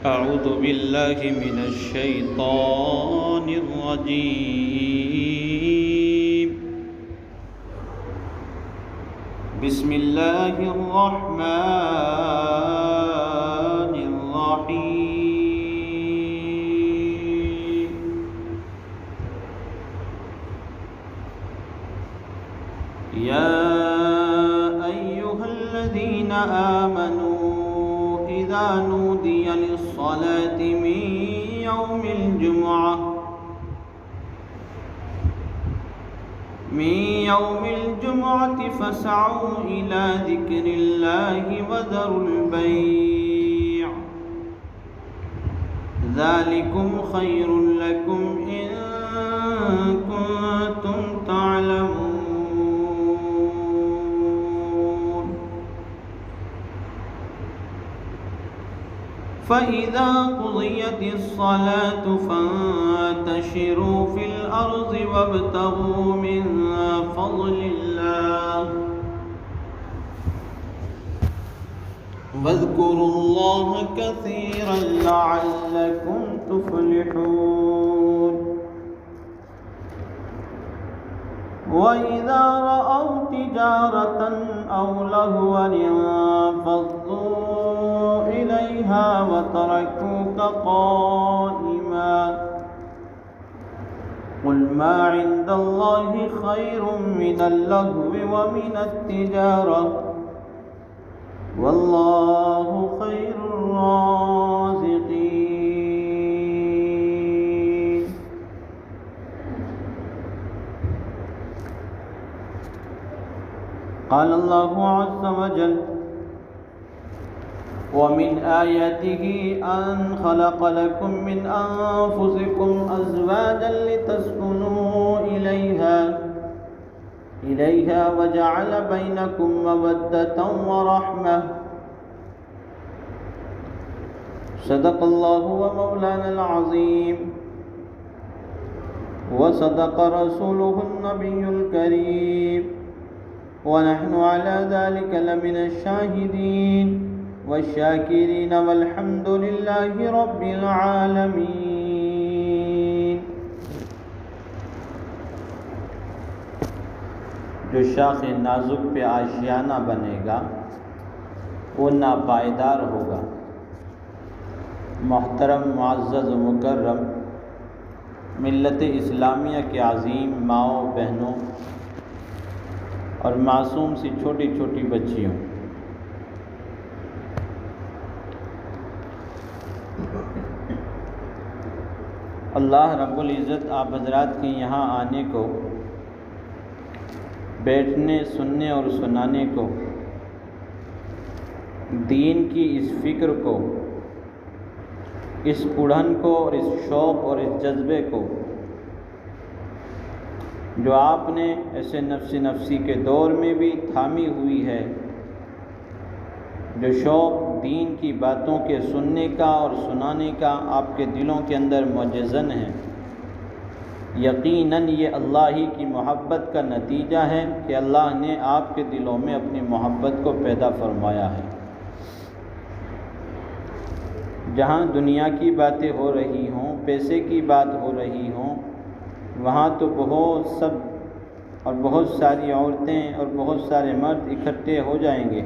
أعوذ بالله من الشيطان الرجيم. بسم الله الرحمن الرحيم. يا أيها الذين آمنوا إذا نودي للصلاة من يوم الجمعة فاسعوا إلى ذكر الله وذروا البيع ذلكم خير لكم إن كنتم تعلمون. فإذا قضيت الصلاة فانتشروا في الأرض وابتغوا من فضل الله واذكروا الله كثيرا لعلكم تفلحون. وإذا رأوا تجارة أو لهوا انفضوا إليها وتركوك قائما قل ما عند الله خير من اللهو ومن التجارة والله خير الرازقين. قال الله عز وجل ومن آياته أن خلق لكم من أنفسكم أزواجا لتسكنوا إليها وجعل بينكم مودة ورحمة. صدق الله ومولانا العظيم وصدق رسوله النبي الكريم ونحن على ذلك لمن الشاهدين والشاکرین والحمد للہ رب العالمین. جو شاخ نازک پہ آشیانہ بنے گا وہ ناپائیدار ہوگا. محترم معزز و مکرم ملت اسلامیہ کے عظیم ماؤں بہنوں اور معصوم سی چھوٹی چھوٹی بچیوں، اللہ رب العزت آپ حضرات کے یہاں آنے کو، بیٹھنے، سننے اور سنانے کو، دین کی اس فکر کو، اس اڑھن کو اور اس شوق اور اس جذبے کو جو آپ نے ایسے نفسی کے دور میں بھی تھامی ہوئی ہے، جو شوق دین کی باتوں کے سننے کا اور سنانے کا آپ کے دلوں کے اندر معجزن ہے، یقیناً یہ اللہ ہی کی محبت کا نتیجہ ہے کہ اللہ نے آپ کے دلوں میں اپنی محبت کو پیدا فرمایا ہے. جہاں دنیا کی باتیں ہو رہی ہوں، پیسے کی بات ہو رہی ہوں، وہاں تو بہت ساری عورتیں اور بہت سارے مرد اکٹھے ہو جائیں گے،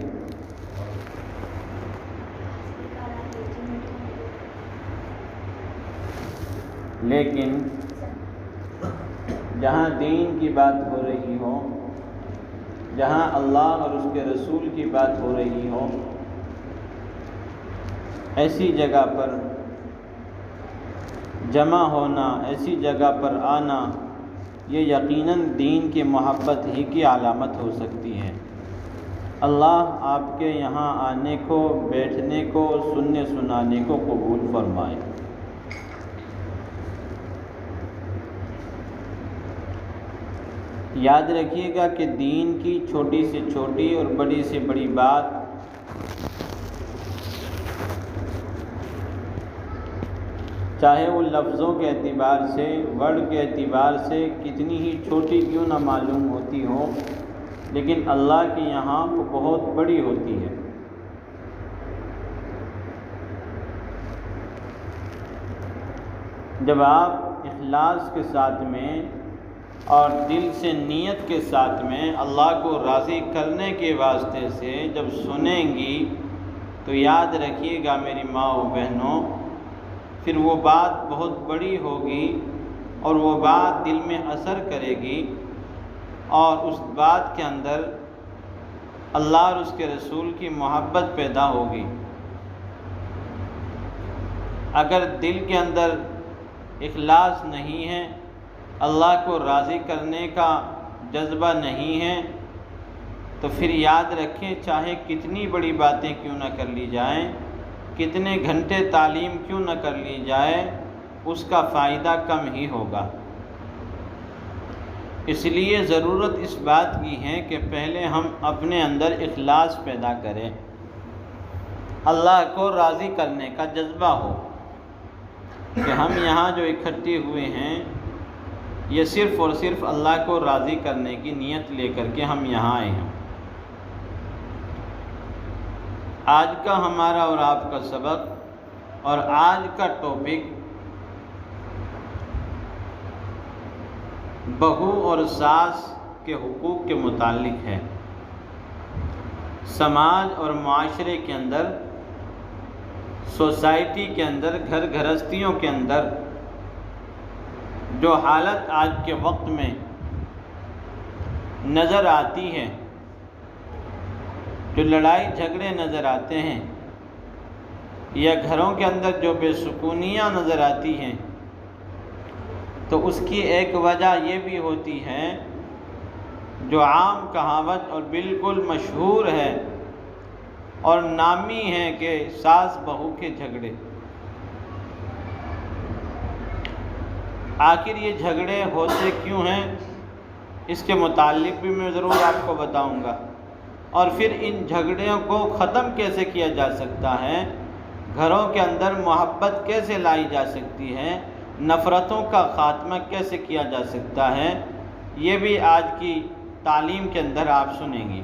لیکن جہاں دین کی بات ہو رہی ہو، جہاں اللہ اور اس کے رسول کی بات ہو رہی ہو، ایسی جگہ پر جمع ہونا، ایسی جگہ پر آنا، یہ یقیناً دین کی محبت ہی کی علامت ہو سکتی ہے. اللہ آپ کے یہاں آنے کو، بیٹھنے کو، سننے سنانے کو قبول فرمائے. یاد رکھیے گا کہ دین کی چھوٹی سے چھوٹی اور بڑی سے بڑی بات چاہے وہ لفظوں کے اعتبار سے، ورڈ کے اعتبار سے کتنی ہی چھوٹی کیوں نہ معلوم ہوتی ہو، لیکن اللہ کے یہاں وہ بہت بڑی ہوتی ہے. جب آپ اخلاص کے ساتھ میں اور دل سے نیت کے ساتھ میں اللہ کو راضی کرنے کے واسطے سے جب سنیں گی تو یاد رکھیے گا میری ماں و بہنوں، پھر وہ بات بہت بڑی ہوگی اور وہ بات دل میں اثر کرے گی، اور اس بات کے اندر اللہ اور اس کے رسول کی محبت پیدا ہوگی۔ اگر دل کے اندر اخلاص نہیں ہے، اللہ کو راضی کرنے کا جذبہ نہیں ہے، تو پھر یاد رکھیں چاہے کتنی بڑی باتیں کیوں نہ کر لی جائیں، کتنے گھنٹے تعلیم کیوں نہ کر لی جائے، اس کا فائدہ کم ہی ہوگا۔ اس لیے ضرورت اس بات کی ہے کہ پہلے ہم اپنے اندر اخلاص پیدا کریں، اللہ کو راضی کرنے کا جذبہ ہو کہ ہم یہاں جو اکٹھے ہوئے ہیں یہ صرف اور صرف اللہ کو راضی کرنے کی نیت لے کر کے ہم یہاں آئے ہیں۔ آج کا ہمارا اور آپ کا سبق اور آج کا ٹاپک بہو اور ساس کے حقوق کے متعلق ہے۔ سماج اور معاشرے کے اندر، سوسائٹی کے اندر، گھر گھرستیوں کے اندر جو حالت آج کے وقت میں نظر آتی ہے، جو لڑائی جھگڑے نظر آتے ہیں، یا گھروں کے اندر جو بے سکونیاں نظر آتی ہیں، تو اس کی ایک وجہ یہ بھی ہوتی ہے جو عام کہاوت اور بالکل مشہور ہے اور نامی ہے کہ ساس بہو کے جھگڑے۔ آخر یہ جھگڑے ہوتے کیوں ہیں اس کے متعلق بھی میں ضرور آپ کو بتاؤں گا، اور پھر ان جھگڑوں کو ختم کیسے کیا جا سکتا ہے، گھروں کے اندر محبت کیسے لائی جا سکتی ہے، نفرتوں کا خاتمہ کیسے کیا جا سکتا ہے، یہ بھی آج کی تعلیم کے اندر آپ سنیں گے۔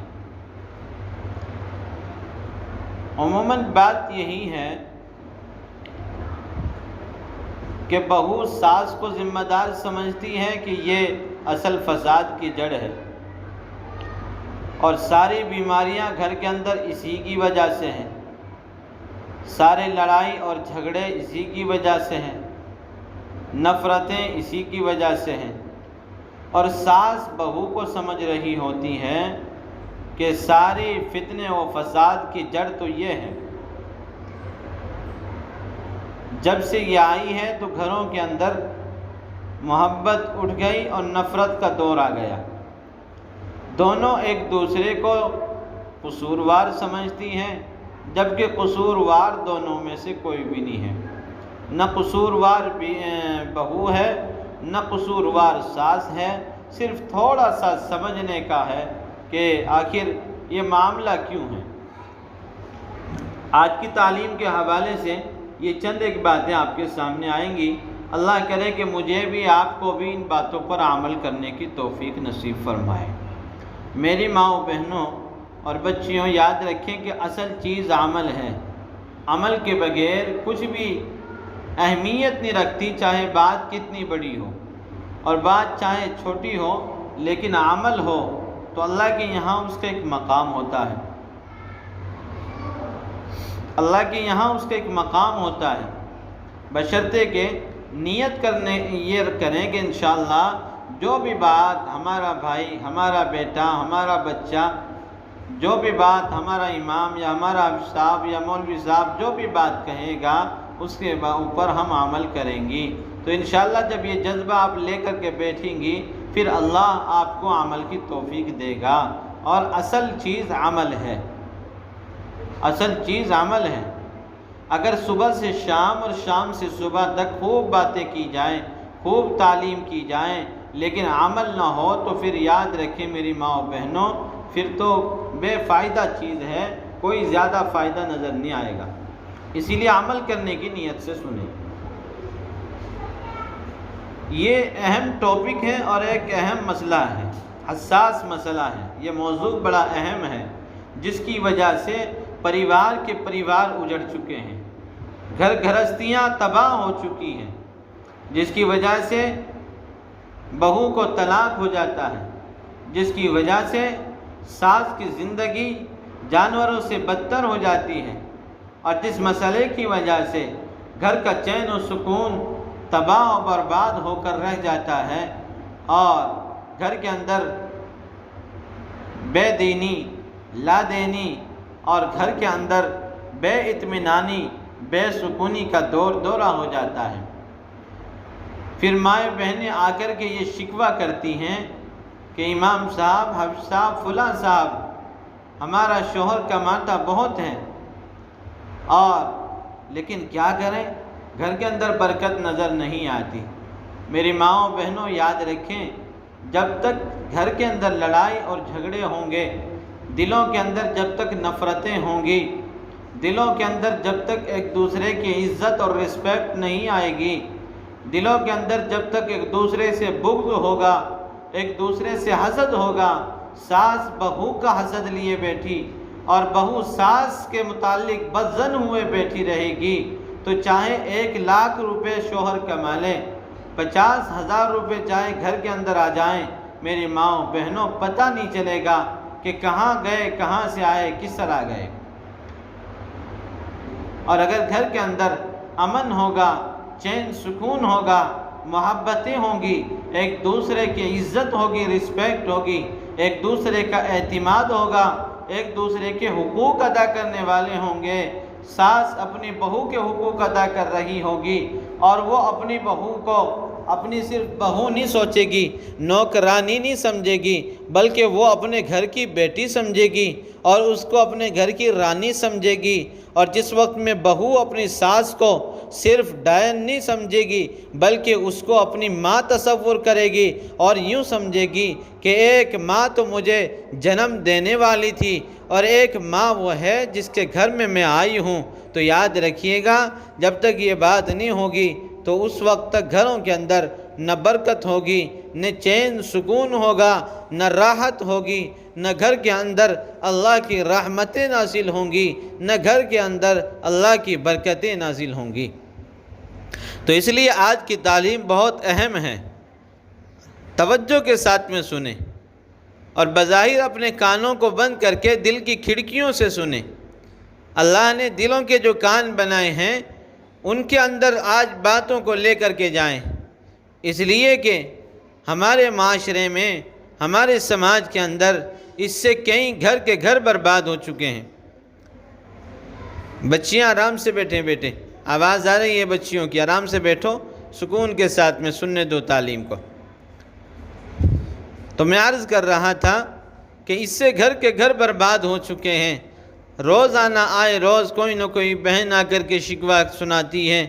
عموماً بات یہی ہے کہ بہو ساس کو ذمہ دار سمجھتی ہے کہ یہ اصل فساد کی جڑ ہے، اور ساری بیماریاں گھر کے اندر اسی کی وجہ سے ہیں، سارے لڑائی اور جھگڑے اسی کی وجہ سے ہیں، نفرتیں اسی کی وجہ سے ہیں، اور ساس بہو کو سمجھ رہی ہوتی ہے کہ ساری فتنے و فساد کی جڑ تو یہ ہے۔ جب سے یہ آئی ہے تو گھروں کے اندر محبت اٹھ گئی اور نفرت کا دور آ گیا، دونوں ایک دوسرے کو قصوروار سمجھتی ہیں، جبکہ قصوروار دونوں میں سے کوئی بھی نہیں ہے، نہ قصوروار بہو ہے نہ قصوروار ساس ہے، صرف تھوڑا سا سمجھنے کا ہے کہ آخر یہ معاملہ کیوں ہے۔ آج کی تعلیم کے حوالے سے یہ چند ایک باتیں آپ کے سامنے آئیں گی، اللہ کرے کہ مجھے بھی آپ کو بھی ان باتوں پر عمل کرنے کی توفیق نصیب فرمائے۔ میری ماں و بہنوں اور بچیوں، یاد رکھیں کہ اصل چیز عمل ہے، عمل کے بغیر کچھ بھی اہمیت نہیں رکھتی، چاہے بات کتنی بڑی ہو اور بات چاہے چھوٹی ہو، لیکن عمل ہو تو اللہ کے یہاں اس کا ایک مقام ہوتا ہے، اللہ کے یہاں اس کا ایک مقام ہوتا ہے، بشرطے کہ نیت یہ کریں کہ انشاءاللہ جو بھی بات ہمارا بھائی، ہمارا بیٹا، ہمارا بچہ، جو بھی بات ہمارا امام یا ہمارا صاحب یا مولوی صاحب جو بھی بات کہے گا اس کے اوپر ہم عمل کریں گی، تو انشاءاللہ جب یہ جذبہ آپ لے کر کے بیٹھیں گی پھر اللہ آپ کو عمل کی توفیق دے گا، اور اصل چیز عمل ہے، اصل چیز عمل ہے۔ اگر صبح سے شام اور شام سے صبح تک خوب باتیں کی جائیں، خوب تعلیم کی جائیں، لیکن عمل نہ ہو تو پھر یاد رکھیں میری ماں و بہنوں، پھر تو بے فائدہ چیز ہے، کوئی زیادہ فائدہ نظر نہیں آئے گا۔ اسی لیے عمل کرنے کی نیت سے سنیں۔ یہ اہم ٹاپک ہے اور ایک اہم مسئلہ ہے، حساس مسئلہ ہے، یہ موضوع بڑا اہم ہے، جس کی وجہ سے پریوار کے پریوار اجڑ چکے ہیں، گھر گھرستیاں تباہ ہو چکی ہیں، جس کی وجہ سے بہو کو طلاق ہو جاتا ہے، جس کی وجہ سے ساس کی زندگی جانوروں سے بدتر ہو جاتی ہے، اور جس مسئلے کی وجہ سے گھر کا چین و سکون تباہ و برباد ہو کر رہ جاتا ہے، اور گھر کے اندر بے دینی، لا دینی، اور گھر کے اندر بے اطمینانی، بے سکونی کا دورہ ہو جاتا ہے۔ پھر مائیں بہنیں آ کر کے یہ شکوہ کرتی ہیں کہ امام صاحب، حافظ صاحب، فلاں صاحب، ہمارا شوہر کماتا بہت ہے، اور لیکن کیا کریں، گھر کے اندر برکت نظر نہیں آتی۔ میری ماؤں بہنوں یاد رکھیں، جب تک گھر کے اندر لڑائی اور جھگڑے ہوں گے، دلوں کے اندر جب تک نفرتیں ہوں گی، دلوں کے اندر جب تک ایک دوسرے کی عزت اور رسپیکٹ نہیں آئے گی، دلوں کے اندر جب تک ایک دوسرے سے بغض ہوگا، ایک دوسرے سے حسد ہوگا، ساس بہو کا حسد لیے بیٹھی اور بہو ساس کے متعلق بدظن ہوئے بیٹھی رہے گی، تو چاہے 1,00,000 روپے شوہر کما لے، 50,000 روپے چاہے گھر کے اندر آ جائیں، میری ماؤں بہنوں پتہ نہیں چلے گا کہ کہاں گئے، کہاں سے آئے، کس طرح گئے۔ اور اگر گھر کے اندر امن ہوگا، چین سکون ہوگا، محبتیں ہوں گی، ایک دوسرے کی عزت ہوگی، رسپیکٹ ہوگی، ایک دوسرے کا اعتماد ہوگا، ایک دوسرے کے حقوق ادا کرنے والے ہوں گے، ساس اپنی بہو کے حقوق ادا کر رہی ہوگی، اور وہ اپنی بہو کو اپنی صرف بہو نہیں سوچے گی، نوکرانی نہیں سمجھے گی، بلکہ وہ اپنے گھر کی بیٹی سمجھے گی اور اس کو اپنے گھر کی رانی سمجھے گی۔ اور جس وقت میں بہو اپنی ساس کو صرف ڈائن نہیں سمجھے گی، بلکہ اس کو اپنی ماں تصور کرے گی اور یوں سمجھے گی کہ ایک ماں تو مجھے جنم دینے والی تھی، اور ایک ماں وہ ہے جس کے گھر میں آئی ہوں، تو یاد رکھیے گا جب تک یہ بات نہیں ہوگی تو اس وقت تک گھروں کے اندر نہ برکت ہوگی، نہ چین سکون ہوگا، نہ راحت ہوگی، نہ گھر کے اندر اللہ کی رحمتیں نازل ہوں گی، نہ گھر کے اندر اللہ کی برکتیں نازل ہوں گی۔ تو اس لیے آج کی تعلیم بہت اہم ہے، توجہ کے ساتھ میں سنیں، اور بظاہر اپنے کانوں کو بند کر کے دل کی کھڑکیوں سے سنیں۔ اللہ نے دلوں کے جو کان بنائے ہیں ان کے اندر آج باتوں کو لے کر کے جائیں، اس لیے کہ ہمارے معاشرے میں، ہمارے سماج کے اندر اس سے کئی گھر کے گھر برباد ہو چکے ہیں۔ بچیاں آرام سے بیٹھے، آواز آ رہی ہے بچیوں کی، آرام سے بیٹھو، سکون کے ساتھ میں سننے دو تعلیم کو۔ تو میں عرض کر رہا تھا کہ اس سے گھر کے گھر برباد ہو چکے ہیں۔ روزانہ آئے روز کوئی نہ کوئی بہن آ کر کے شکوہ سناتی ہے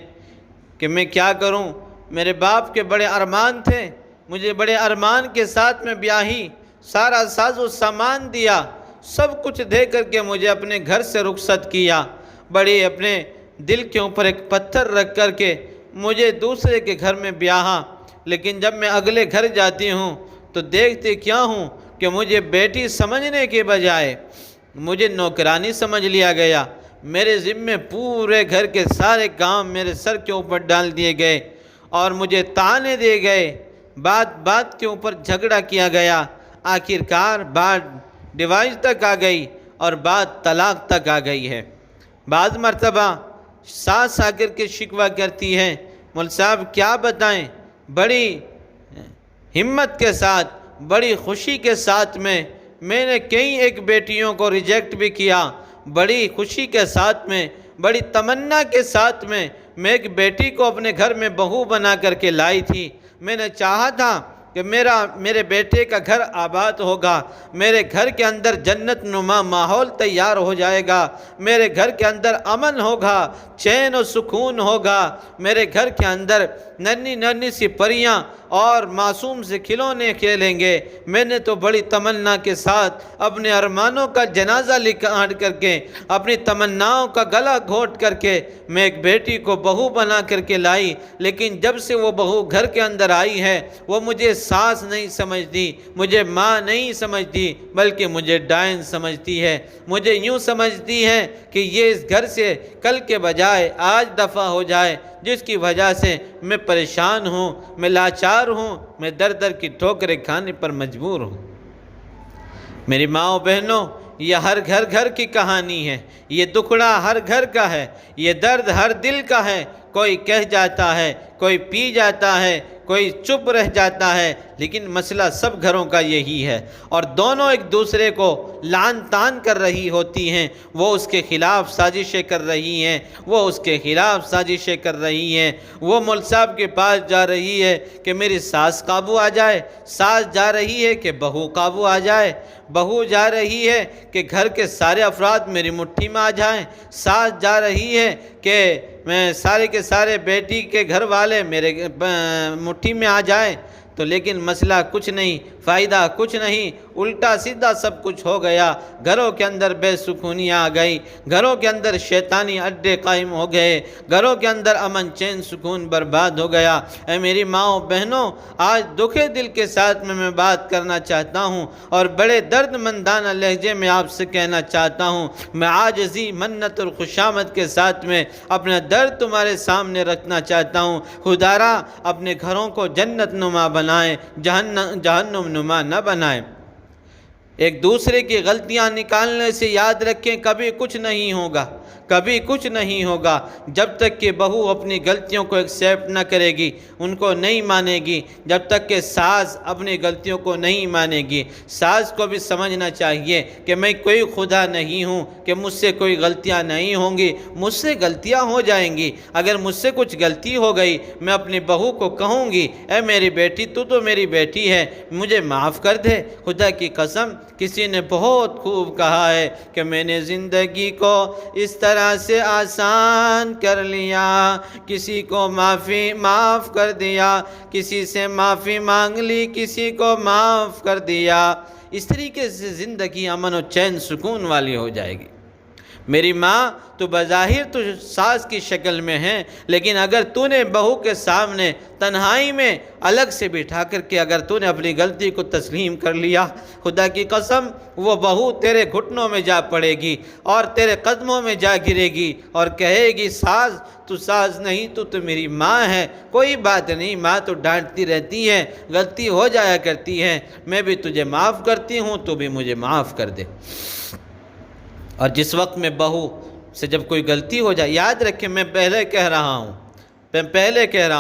کہ میں کیا کروں، میرے باپ کے بڑے ارمان تھے، مجھے بڑے ارمان کے ساتھ میں بیاہی، سارا ساز و سامان دیا، سب کچھ دے کر کے مجھے اپنے گھر سے رخصت کیا، بڑے اپنے دل کے اوپر ایک پتھر رکھ کر کے مجھے دوسرے کے گھر میں بیاہا، لیکن جب میں اگلے گھر جاتی ہوں تو دیکھتے کیا ہوں کہ مجھے بیٹی سمجھنے کے بجائے مجھے نوکرانی سمجھ لیا گیا، میرے ذمے پورے گھر کے سارے کام میرے سر کے اوپر ڈال دیے گئے، اور مجھے طعنے دے گئے، بات بات کے اوپر جھگڑا کیا گیا، آخرکار بات ڈیوائس تک آ گئی اور بات طلاق تک آ گئی ہے۔ بعض مرتبہ ساس آ کر کے شکوہ کرتی ہے، مول صاحب کیا بتائیں، بڑی ہمت کے ساتھ، بڑی خوشی کے ساتھ میں نے کئی ایک بیٹیوں کو ریجیکٹ بھی کیا، بڑی خوشی کے ساتھ میں، بڑی تمنا کے ساتھ میں ایک بیٹی کو اپنے گھر میں بہو بنا کر کے لائی تھی، میں نے چاہا تھا کہ میرے بیٹے کا گھر آباد ہوگا، میرے گھر کے اندر جنت نما ماحول تیار ہو جائے گا، میرے گھر کے اندر امن ہوگا، چین و سکون ہوگا، میرے گھر کے اندر ننھی ننھی سی پریاں اور معصوم سے کھلونے کھیلیں گے۔ میں نے تو بڑی تمنا کے ساتھ اپنے ارمانوں کا جنازہ کاٹ کر کے، اپنی تمناؤں کا گلا گھونٹ کر کے میں ایک بیٹی کو بہو بنا کر کے لائی، لیکن جب سے وہ بہو گھر کے اندر آئی ہے وہ مجھے ساس نہیں سمجھتی، مجھے ماں نہیں سمجھتی، بلکہ مجھے ڈائن سمجھتی ہے۔ مجھے یوں سمجھتی ہے کہ یہ اس گھر سے کل کے بجائے آج دفع ہو جائے، جس کی وجہ سے میں پریشان ہوں، میں لاچار ہوں، میں در در کی ٹھوکریں کھانے پر مجبور ہوں۔ میری ماں و بہنوں، یہ ہر گھر کی کہانی ہے، یہ دکھڑا ہر گھر کا ہے، یہ درد ہر دل کا ہے۔ کوئی کہہ جاتا ہے، کوئی پی جاتا ہے، کوئی چپ رہ جاتا ہے، لیکن مسئلہ سب گھروں کا یہی ہے، اور دونوں ایک دوسرے کو لعن طعن کر رہی ہوتی ہیں۔ وہ اس کے خلاف سازشیں کر رہی ہیں، وہ اس کے خلاف سازشیں کر رہی ہیں۔ وہ مول صاحب کے پاس جا رہی ہے کہ میری ساس قابو آ جائے، ساس جا رہی ہے کہ بہو قابو آ جائے، بہو جا رہی ہے کہ گھر کے سارے افراد میری مٹھی میں آ جائیں، ساس جا رہی ہے کہ میں سارے کے سارے بیٹی کے گھر والے میرے مٹھی میں آ جائیں۔ تو لیکن مسئلہ کچھ نہیں، فائدہ کچھ نہیں، الٹا سیدھا سب کچھ ہو گیا۔ گھروں کے اندر بے سکونی آ گئی، گھروں کے اندر شیطانی اڈے قائم ہو گئے، گھروں کے اندر امن چین سکون برباد ہو گیا۔ اے میری ماں و بہنوں، آج دکھے دل کے ساتھ میں بات کرنا چاہتا ہوں، اور بڑے درد مندانہ لہجے میں آپ سے کہنا چاہتا ہوں۔ میں عاجزی، منت اور خوشامد کے ساتھ میں اپنا درد تمہارے سامنے رکھنا چاہتا ہوں۔ خدارا اپنے گھروں کو جنت نما بنائیں، جہنم نما نہ بنائیں۔ ایک دوسرے کی غلطیاں نکالنے سے یاد رکھیں کبھی کچھ نہیں ہوگا، کبھی کچھ نہیں ہوگا۔ جب تک کہ بہو اپنی غلطیوں کو ایکسیپٹ نہ کرے گی، ان کو نہیں مانے گی، جب تک کہ ساس اپنی غلطیوں کو نہیں مانے گی۔ ساس کو بھی سمجھنا چاہیے کہ میں کوئی خدا نہیں ہوں کہ مجھ سے کوئی غلطیاں نہیں ہوں گی، مجھ سے غلطیاں ہو جائیں گی۔ اگر مجھ سے کچھ غلطی ہو گئی، میں اپنی بہو کو کہوں گی، اے میری بیٹی، تو میری بیٹی ہے، مجھے معاف کر دے۔ خدا کی قسم، کسی نے بہت خوب کہا ہے کہ میں نے زندگی کو اس طرح سے آسان کر لیا، کسی کو معاف کر دیا، کسی سے معافی مانگ لی، کسی کو معاف کر دیا۔ اس طریقے سے زندگی امن و چین سکون والی ہو جائے گی۔ میری ماں، تو بظاہر تو ساس کی شکل میں ہے، لیکن اگر تو نے بہو کے سامنے تنہائی میں الگ سے بٹھا کر کے اگر تو نے اپنی غلطی کو تسلیم کر لیا، خدا کی قسم وہ بہو تیرے گھٹنوں میں جا پڑے گی اور تیرے قدموں میں جا گرے گی اور کہے گی، ساس تو ساس نہیں، تو میری ماں ہے، کوئی بات نہیں، ماں تو ڈانٹتی رہتی ہے، غلطی ہو جایا کرتی ہے، میں بھی تجھے معاف کرتی ہوں، تو بھی مجھے معاف کر دے۔ اور جس وقت میں بہو سے جب کوئی غلطی ہو جائے، یاد رکھیں میں پہلے کہہ رہا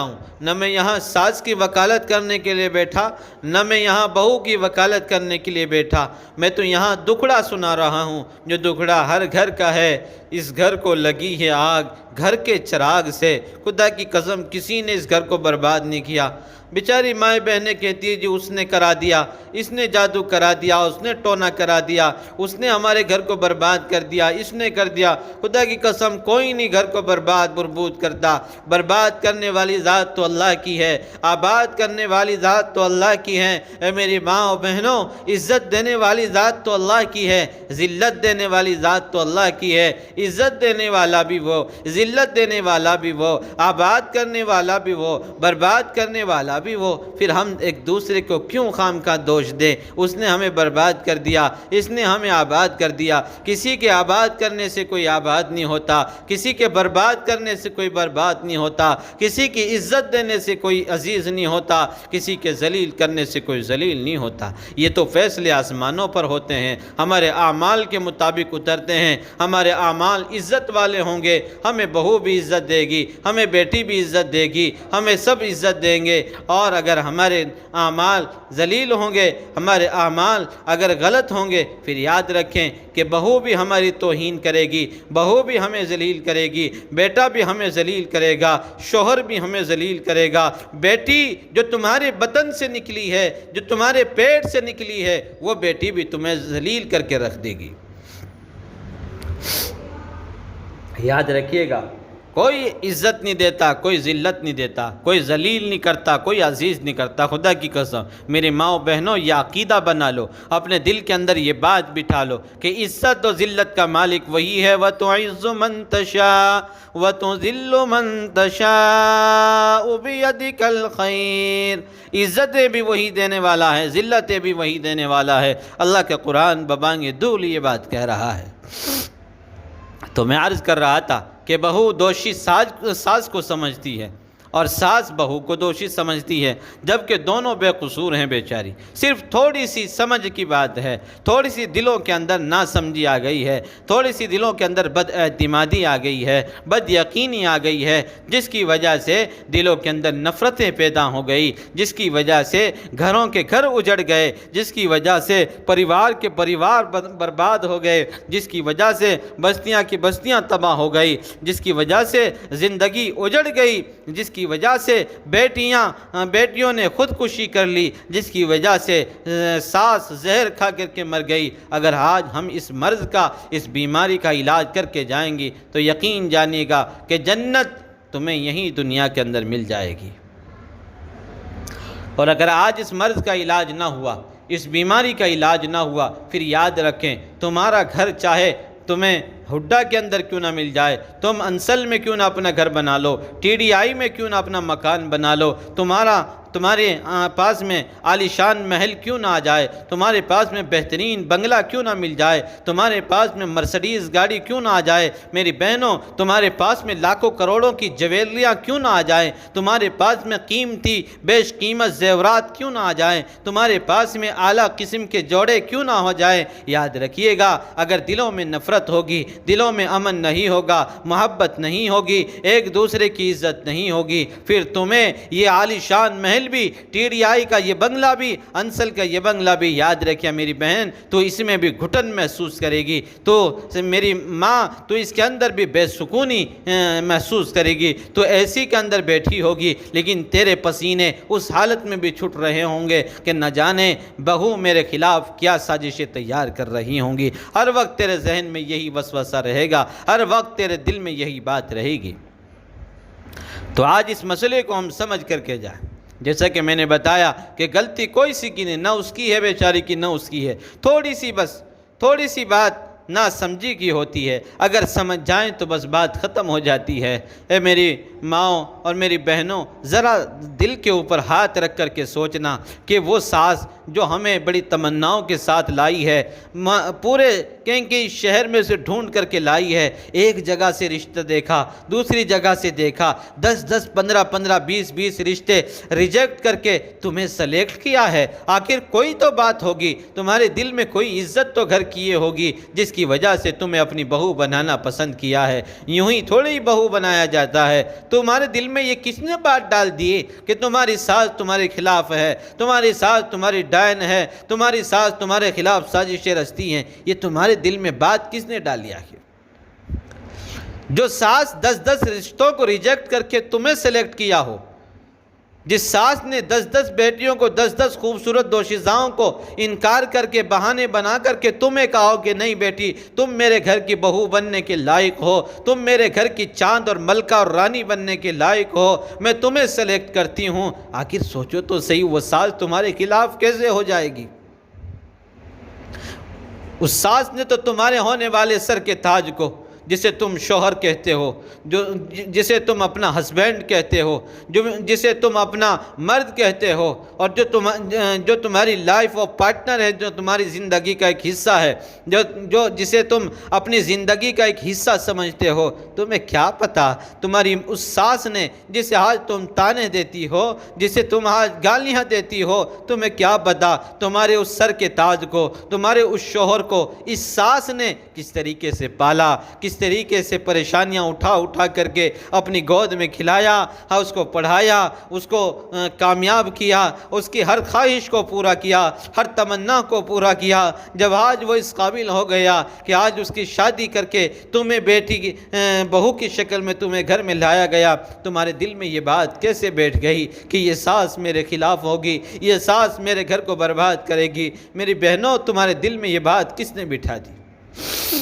ہوں، نہ میں یہاں ساس کی وکالت کرنے کے لیے بیٹھا، نہ میں یہاں بہو کی وکالت کرنے کے لیے بیٹھا، میں تو یہاں دکھڑا سنا رہا ہوں، جو دکھڑا ہر گھر کا ہے۔ اس گھر کو لگی ہے آگ گھر کے چراغ سے، خدا کی قسم کسی نے اس گھر کو برباد نہیں کیا۔ بیچاری مائیں بہنیں کہتی ہے جی اس نے کرا دیا، اس نے جادو کرا دیا، اس نے ٹونا کرا دیا، اس نے ہمارے گھر کو برباد کر دیا، اس نے کر دیا۔ خدا کی قسم کوئی نہیں گھر کو برباد کرتا۔ برباد کرنے والی ذات تو اللہ کی ہے، آباد کرنے والی ذات تو اللہ کی ہے۔ اے میری ماں و بہنوں، عزت دینے والی ذات تو اللہ کی ہے، ذلت دینے والی ذات تو اللہ کی ہے۔ عزت دینے والا بھی وہ، ذلت دینے والا بھی وہ، آباد کرنے والا بھی وہ، برباد کرنے والا بھی وہ۔ پھر ہم ایک دوسرے کو کیوں خام کا دوش دیں؟ اس نے ہمیں برباد کر دیا، اس نے ہمیں آباد کر دیا۔ کسی کے آباد کرنے سے کوئی آباد نہیں ہوتا، کسی کے برباد کرنے سے کوئی برباد نہیں ہوتا، کسی کی عزت دینے سے کوئی عزیز نہیں ہوتا، کسی کے ذلیل کرنے سے کوئی ذلیل نہیں ہوتا۔ یہ تو فیصلے آسمانوں پر ہوتے ہیں، ہمارے اعمال کے مطابق اترتے ہیں۔ ہمارے اعمال عزت والے ہوں گے، ہمیں بہو بھی عزت دے گی، ہمیں بیٹی بھی عزت دے گی، ہمیں سب عزت دیں گے۔ اور اگر ہمارے اعمال ذلیل ہوں گے، ہمارے اعمال اگر غلط ہوں گے، پھر یاد رکھیں کہ بہو بھی ہماری توہین کرے گی، بہو بھی ہمیں ذلیل کرے گی، بیٹا بھی ہمیں ذلیل کرے گا، شوہر بھی ہمیں ذلیل کرے گا۔ بیٹی جو تمہارے بدن سے نکلی ہے، جو تمہارے پیٹ سے نکلی ہے، وہ بیٹی بھی تمہیں ذلیل کر کے رکھ دے گی۔ یاد رکھیے گا کوئی عزت نہیں دیتا، کوئی ذلت نہیں دیتا، کوئی ذلیل نہیں کرتا، کوئی عزیز نہیں کرتا۔ خدا کی قسم میرے ماؤں بہنوں، یہ عقیدہ بنا لو، اپنے دل کے اندر یہ بات بٹھا لو کہ عزت و ذلت کا مالک وہی ہے۔ وَتُعِزُّ مَن تَشَاءُ وَتُذِلُّ مَن تَشَاءُ بِيَدِكَ الْخَيْرُ۔ عزتیں بھی وہی دینے والا ہے، ذلتیں بھی وہی دینے والا ہے۔ اللہ کے قرآن ببانگ دول یہ بات کہہ رہا ہے۔ تو میں عرض کر رہا تھا کہ بہو دوشی ساس کو سمجھتی ہے اور ساس بہو کو دوشی سمجھتی ہے، جبکہ دونوں بے قصور ہیں بیچاری۔ صرف تھوڑی سی سمجھ کی بات ہے، تھوڑی سی دلوں کے اندر ناسمجھی آ گئی ہے، تھوڑی سی دلوں کے اندر بد اعتمادی آ گئی ہے، بد یقینی آ گئی ہے، جس کی وجہ سے دلوں کے اندر نفرتیں پیدا ہو گئی، جس کی وجہ سے گھروں کے گھر اجڑ گئے، جس کی وجہ سے پریوار کے پریوار برباد ہو گئے، جس کی وجہ سے بستیاں کی بستیاں تباہ ہو گئی، جس کی وجہ سے زندگی اجڑ گئی، جس کی وجہ سے بیٹیوں نے خودکشی کر لی، جس کی وجہ سے ساس زہر کھا کر کے مر گئی۔ اگر آج ہم اس مرض کا، اس بیماری کا علاج کر کے جائیں گی تو یقین جانیے گا کہ جنت تمہیں یہیں دنیا کے اندر مل جائے گی۔ اور اگر آج اس مرض کا علاج نہ ہوا، اس بیماری کا علاج نہ ہوا، پھر یاد رکھیں تمہارا گھر چاہے تمہیں ہڈا کے اندر کیوں نہ مل جائے، تم انسل میں کیوں نہ اپنا گھر بنا لو، ٹی ڈی آئی میں کیوں نہ اپنا مکان بنا لو، تمہارے پاس میں عالی شان محل کیوں نہ آ جائے، تمہارے پاس میں بہترین بنگلہ کیوں نہ مل جائے، تمہارے پاس میں مرسڈیز گاڑی کیوں نہ آ جائے، میری بہنوں تمہارے پاس میں لاکھوں کروڑوں کی جویلریاں کیوں نہ آ جائیں، تمہارے پاس میں قیمتی بیش قیمت زیورات کیوں نہ آ جائیں، تمہارے پاس میں اعلیٰ قسم کے جوڑے کیوں نہ ہو جائیں، یاد رکھیے گا اگر دلوں میں نفرت ہوگی، دلوں میں امن نہیں ہوگا، محبت نہیں ہوگی، ایک دوسرے کی عزت نہیں ہوگی، پھر تمہیں یہ عالی شان محل بھی، ٹی ڈی آئی کا یہ بنگلہ بھی، انسل کا یہ بنگلہ بھی، یاد رکھیا میری بہن تو اس میں بھی گھٹن محسوس کرے گی، تو میری ماں تو اس کے اندر بھی بے سکونی محسوس کرے گی، تو ایسی کے اندر بیٹھی ہوگی، لیکن تیرے پسینے اس حالت میں بھی چھٹ رہے ہوں گے کہ نہ جانے بہو میرے خلاف کیا سازشیں تیار کر رہی ہوں گی۔ ہر وقت تیرے ذہن میں یہی وسوسہ رہے گا، ہر وقت تیرے دل میں یہی بات رہے گی۔ تو آج اس مسئلے کو ہم سمجھ کر کے جائیں، جیسا کہ میں نے بتایا کہ غلطی کوئی سی کی نہیں، نہ اس کی ہے بیچاری کی، نہ اس کی ہے، تھوڑی سی بات نہ سمجھی کی ہوتی ہے، اگر سمجھ جائیں تو بس بات ختم ہو جاتی ہے۔ اے میری ماؤں اور میری بہنوں، ذرا دل کے اوپر ہاتھ رکھ کر کے سوچنا کہ وہ ساس جو ہمیں بڑی تمناؤں کے ساتھ لائی ہے، پورے کہیں شہر میں سے ڈھونڈ کر کے لائی ہے، ایک جگہ سے رشتہ دیکھا، دوسری جگہ سے دیکھا، 10 15 20 رشتے ریجیکٹ کر کے تمہیں سلیکٹ کیا ہے، آخر کوئی تو بات ہوگی، تمہارے دل میں کوئی عزت تو گھر کی ہوگی جس کی وجہ سے تمہیں اپنی بہو بنانا پسند کیا ہے۔ یوں ہی تھوڑی بہو بنایا جاتا ہے، تمہارے دل میں یہ کس نے بات ڈال دی کہ تمہاری ساس تمہارے خلاف ہے، تمہاری ساس تمہاری ڈائن ہے، تمہاری ساس تمہارے خلاف سازشیں رچتی ہیں، یہ تمہارے دل میں بات کس نے ڈالی آخر؟ جو ساس 10 رشتوں کو ریجیکٹ کر کے تمہیں سلیکٹ کیا ہو، جس ساس نے 10 بیٹیوں کو 10 خوبصورت دوشیزاؤں کو انکار کر کے بہانے بنا کر کے تمہیں کہا ہو کہ نہیں بیٹی تم میرے گھر کی بہو بننے کے لائق ہو، تم میرے گھر کی چاند اور ملکہ اور رانی بننے کے لائق ہو، میں تمہیں سلیکٹ کرتی ہوں، آخر سوچو تو صحیح وہ ساس تمہارے خلاف کیسے ہو جائے گی؟ اس ساس نے تو تمہارے ہونے والے سر کے تاج کو، جسے تم شوہر کہتے ہو، جسے تم اپنا ہسبینڈ کہتے ہو، جسے تم اپنا مرد کہتے ہو، اور جو تمہاری لائف آف پارٹنر ہے، جو تمہاری زندگی کا ایک حصہ ہے، جسے تم اپنی زندگی کا ایک حصہ سمجھتے ہو، تمہیں کیا پتا تمہاری اس ساس نے جسے آج تم تانے دیتی ہو، جسے تم آج گالیاں دیتی ہو، تمہیں کیا پتا تمہارے اس سر کے تاج کو، تمہارے اس شوہر کو اس ساس نے کس طریقے سے پالا، کس طریقے سے پریشانیاں اٹھا کر کے اپنی گود میں کھلایا، اس کو پڑھایا، اس کو کامیاب کیا، اس کی ہر خواہش کو پورا کیا، ہر تمنا کو پورا کیا۔ جب آج وہ اس قابل ہو گیا کہ آج اس کی شادی کر کے تمہیں بیٹی کی بہو کی شکل میں تمہیں گھر میں لایا گیا، تمہارے دل میں یہ بات کیسے بیٹھ گئی کہ یہ ساس میرے خلاف ہوگی، یہ ساس میرے گھر کو برباد کرے گی؟ میری بہنوں تمہارے دل میں یہ بات کس نے بٹھا دی؟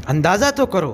اندازہ تو کرو،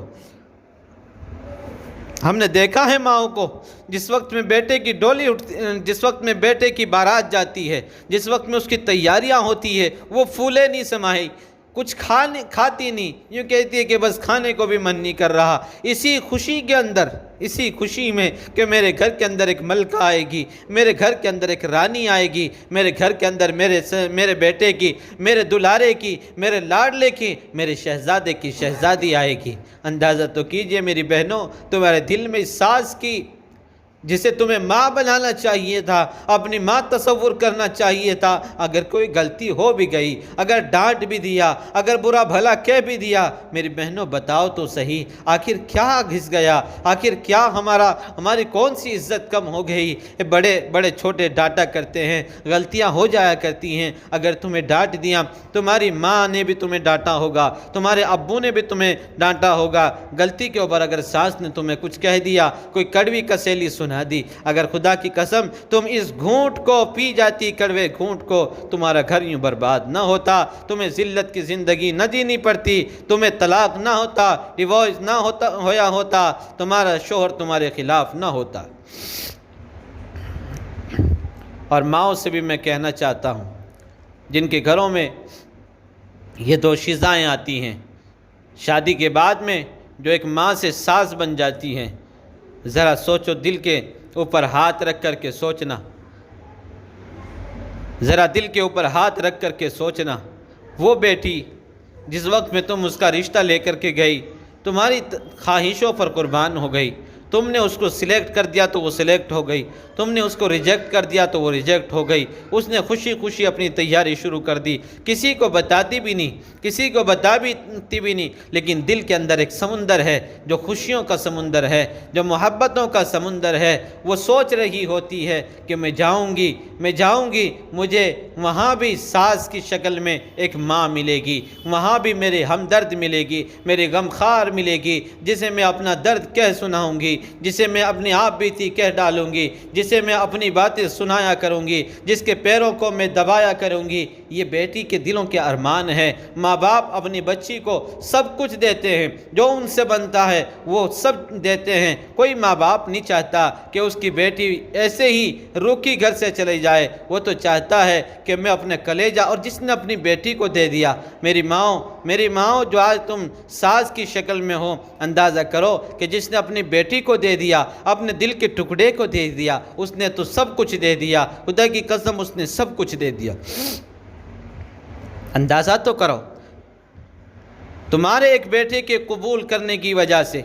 ہم نے دیکھا ہے ماؤں کو جس وقت میں بیٹے کی ڈولی اٹھتی، جس وقت میں بیٹے کی بارات جاتی ہے، جس وقت میں اس کی تیاریاں ہوتی ہے، وہ پھولے نہیں سمائی، کچھ کھاتی نہیں، یوں کہتی ہے کہ بس کھانے کو بھی من نہیں کر رہا، اسی خوشی کے اندر، اسی خوشی میں کہ میرے گھر کے اندر ایک ملکہ آئے گی، میرے گھر کے اندر ایک رانی آئے گی، میرے گھر کے اندر میرے بیٹے کی، میرے دلارے کی، میرے لاڈلے کی، میرے شہزادے کی شہزادی آئے گی۔ اندازہ تو کیجئے میری بہنوں، تمہارے دل میں اس ساس کی جسے تمہیں ماں بنانا چاہیے تھا، اپنی ماں تصور کرنا چاہیے تھا، اگر کوئی غلطی ہو بھی گئی، اگر ڈانٹ بھی دیا، اگر برا بھلا کہہ بھی دیا، میری بہنوں بتاؤ تو صحیح، آخر کیا گھس گیا، آخر کیا ہماری کون سی عزت کم ہو گئی؟ بڑے بڑے چھوٹے ڈانٹا کرتے ہیں، غلطیاں ہو جایا کرتی ہیں، اگر تمہیں ڈانٹ دیا، تمہاری ماں نے بھی تمہیں ڈانٹا ہوگا، تمہارے ابو نے بھی تمہیں ڈانٹا ہوگا، غلطی کے اوپر اگر ساس نے تمہیں کچھ کہہ دیا، کوئی کڑوی کسیلی سنا دی، اگر خدا کی قسم تم اس گھونٹ کو پی جاتی، کڑوے گھونٹ کو، تمہارا گھر یوں برباد نہ ہوتا، تمہیں ذلت کی زندگی نہ جینی پڑتی، تمہیں طلاق نہ ہوتا، ڈیورس نہ ہوتا، تمہارا شوہر تمہارے خلاف نہ ہوتا۔ اور ماؤں سے بھی میں کہنا چاہتا ہوں جن کے گھروں میں یہ دوشیزائیں آتی ہیں، شادی کے بعد میں جو ایک ماں سے ساس بن جاتی ہیں، ذرا سوچو، دل کے اوپر ہاتھ رکھ کر کے سوچنا، ذرا دل کے اوپر ہاتھ رکھ کر کے سوچنا، وہ بیٹی جس وقت میں تم اس کا رشتہ لے کر کے گئی، تمہاری خواہشوں پر قربان ہو گئی، تم نے اس کو سلیکٹ کر دیا تو وہ سلیکٹ ہو گئی، تم نے اس کو ریجیکٹ کر دیا تو وہ ریجیکٹ ہو گئی، اس نے خوشی خوشی اپنی تیاری شروع کر دی، کسی کو بتاتی بھی نہیں، لیکن دل کے اندر ایک سمندر ہے جو خوشیوں کا سمندر ہے، جو محبتوں کا سمندر ہے، وہ سوچ رہی ہوتی ہے کہ میں جاؤں گی، مجھے وہاں بھی ساس کی شکل میں ایک ماں ملے گی، وہاں بھی میرے ہمدرد ملے گی، میرے غمخوار ملے گی، جسے میں اپنا درد کہہ سناؤں گی، جسے میں اپنی آپ بیتی کہہ ڈالوں گی، جسے میں اپنی باتیں سنایا کروں گی، جس کے پیروں کو میں دبایا کروں گی۔ یہ بیٹی کے دلوں کے ارمان ہے۔ ماں باپ اپنی بچی کو سب کچھ دیتے ہیں، جو ان سے بنتا ہے وہ سب دیتے ہیں۔ کوئی ماں باپ نہیں چاہتا کہ اس کی بیٹی ایسے ہی روکی گھر سے چلی جائے، وہ تو چاہتا ہے کہ میں اپنے کلیجہ، اور جس نے اپنی بیٹی کو دے دیا، میری ماں جو آج تم ساس کی شکل میں ہو، اندازہ کرو کہ جس نے اپنی بیٹی کو دے دیا، اپنے دل کے ٹکڑے کو دے دیا، اس نے تو سب کچھ دے دیا، خدا کی قسم اس نے سب کچھ دے دیا۔ اندازہ تو کرو، تمہارے ایک بیٹے کے قبول کرنے کی وجہ سے،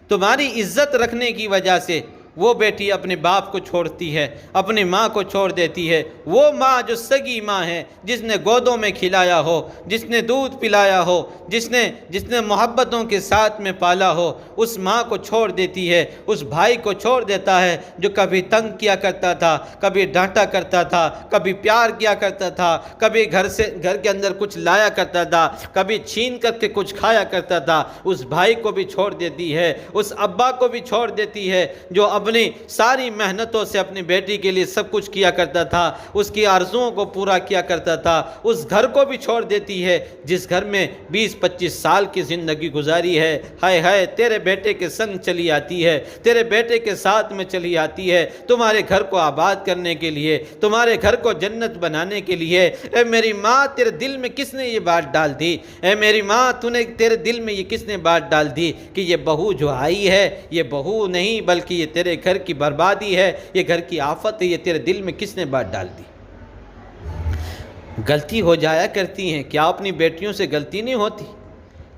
تمہاری عزت رکھنے کی وجہ سے وہ بیٹی اپنے باپ کو چھوڑتی ہے، اپنی ماں کو چھوڑ دیتی ہے۔ وہ ماں جو سگی ماں ہے، جس نے گودوں میں کھلایا ہو، جس نے دودھ پلایا ہو، جس نے محبتوں کے ساتھ میں پالا ہو، اس ماں کو چھوڑ دیتی ہے، اس بھائی کو چھوڑ دیتا ہے جو کبھی تنگ کیا کرتا تھا، کبھی ڈانٹا کرتا تھا، کبھی پیار کیا کرتا تھا، کبھی گھر کے اندر کچھ لایا کرتا تھا، کبھی چھین کر کے کچھ کھایا کرتا تھا۔ اس بھائی کو بھی چھوڑ دیتی ہے، اس ابا کو بھی چھوڑ دیتی ہے جو اپنی ساری محنتوں سے اپنی بیٹی کے لیے سب کچھ کیا کرتا تھا، اس کی آرزوؤں کو پورا کیا کرتا تھا۔ اس گھر کو بھی چھوڑ دیتی ہے جس گھر میں 20-25 سال کی زندگی گزاری ہے۔ ہائے ہائے، تیرے بیٹے کے سنگ چلی آتی ہے، تیرے بیٹے کے ساتھ میں چلی آتی ہے، تمہارے گھر کو آباد کرنے کے لیے، تمہارے گھر کو جنت بنانے کے لیے۔ اے میری ماں، تیرے دل میں کس نے یہ بات ڈال دی؟ اے میری ماں، تیرے دل میں یہ کس نے بات ڈال دی کہ یہ بہو جو آئی ہے، یہ بہو نہیں بلکہ یہ تیرے گھر کی بربادی ہے، یہ گھر کی آفت ہے، یہ تیرے دل میں کس نے بات ڈال دی؟ غلطی ہو جایا کرتی ہیں، کیا اپنی بیٹیوں سے غلطی نہیں ہوتی؟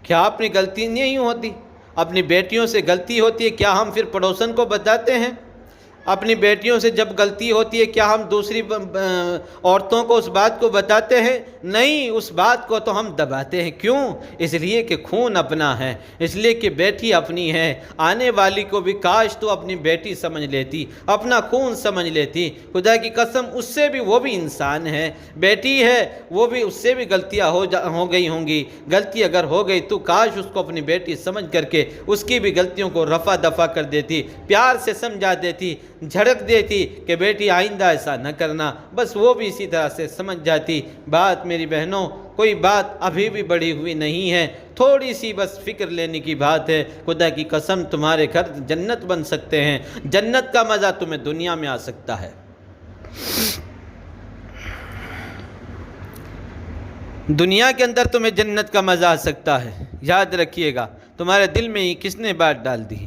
کیا اپنی غلطی نہیں ہوتی؟ اپنی بیٹیوں سے غلطی ہوتی ہے، کیا ہم پھر پڑوسن کو بتاتے ہیں؟ اپنی بیٹیوں سے جب غلطی ہوتی ہے کیا ہم دوسری عورتوں کو اس بات کو بتاتے ہیں؟ نہیں، اس بات کو تو ہم دباتے ہیں۔ کیوں؟ اس لیے کہ خون اپنا ہے، اس لیے کہ بیٹی اپنی ہے۔ آنے والی کو بھی کاش تو اپنی بیٹی سمجھ لیتی، اپنا خون سمجھ لیتی۔ خدا کی قسم، اس سے بھی، وہ بھی انسان ہے، بیٹی ہے، وہ بھی، اس سے بھی غلطیاں ہو گئی ہوں گی۔ غلطی اگر ہو گئی تو کاش اس کو اپنی بیٹی سمجھ کر کے اس کی بھی غلطیوں کو رفع دفع کر دیتی، پیار سے سمجھا دیتی، جھڑک دیتی کہ بیٹی آئندہ ایسا نہ کرنا، بس وہ بھی اسی طرح سے سمجھ جاتی۔ بات میری بہنوں کوئی بات ابھی بھی بڑھی ہوئی نہیں ہے، تھوڑی سی بس فکر لینے کی بات ہے، خدا کی قسم تمہارے گھر جنت بن سکتے ہیں، جنت کا مزہ تمہیں دنیا میں آ سکتا ہے۔ دنیا کے اندر تمہیں جنت کا مزہ آ سکتا ہے، یاد رکھیے گا۔ تمہارے دل میں یہ کس نے بات ڈال دی؟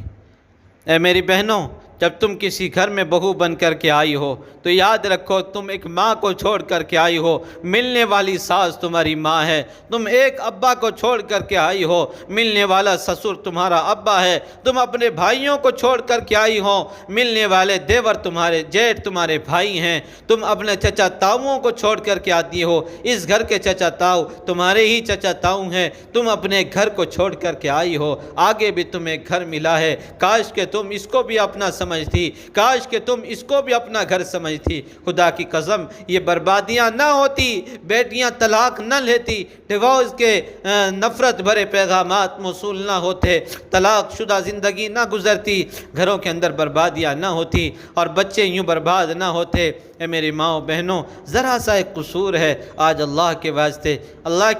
اے میری بہنوں، جب تم کسی گھر میں بہو بن کر کے آئی ہو تو یاد رکھو تم ایک ماں کو چھوڑ کر کے آئی ہو، ملنے والی ساس تمہاری ماں ہے۔ تم ایک ابا کو چھوڑ کر کے آئی ہو، ملنے والا سسر تمہارا ابا ہے۔ تم اپنے بھائیوں کو چھوڑ کر کے آئی ہو، ملنے والے دیور تمہارے جیٹھ تمہارے بھائی ہیں۔ تم اپنے چچا تاؤوں کو چھوڑ کر کے آتی ہو، اس گھر کے چچا تاؤ تمہارے ہی چچا تاؤ ہیں۔ تم اپنے گھر کو چھوڑ کر کے آئی ہو، آگے بھی تمہیں گھر ملا ہے، کاش کہ تم اس کو بھی اپنا سمجھتی، کاش کہ تم اس کو بھی اپنا گھر سمجھتی۔ خدا کی قسم یہ بربادیاں نہ ہوتی، بیٹیاں طلاق نہ لیتی، ڈیورس کے نفرت بھرے پیغامات موصول نہ ہوتے، طلاق شدہ زندگی نہ گزرتی، گھروں کے اندر بربادیاں نہ ہوتی اور بچے یوں برباد نہ ہوتے۔ اے میری ماں بہنوں، ذرا سا ایک قصور ہے، آج اللہ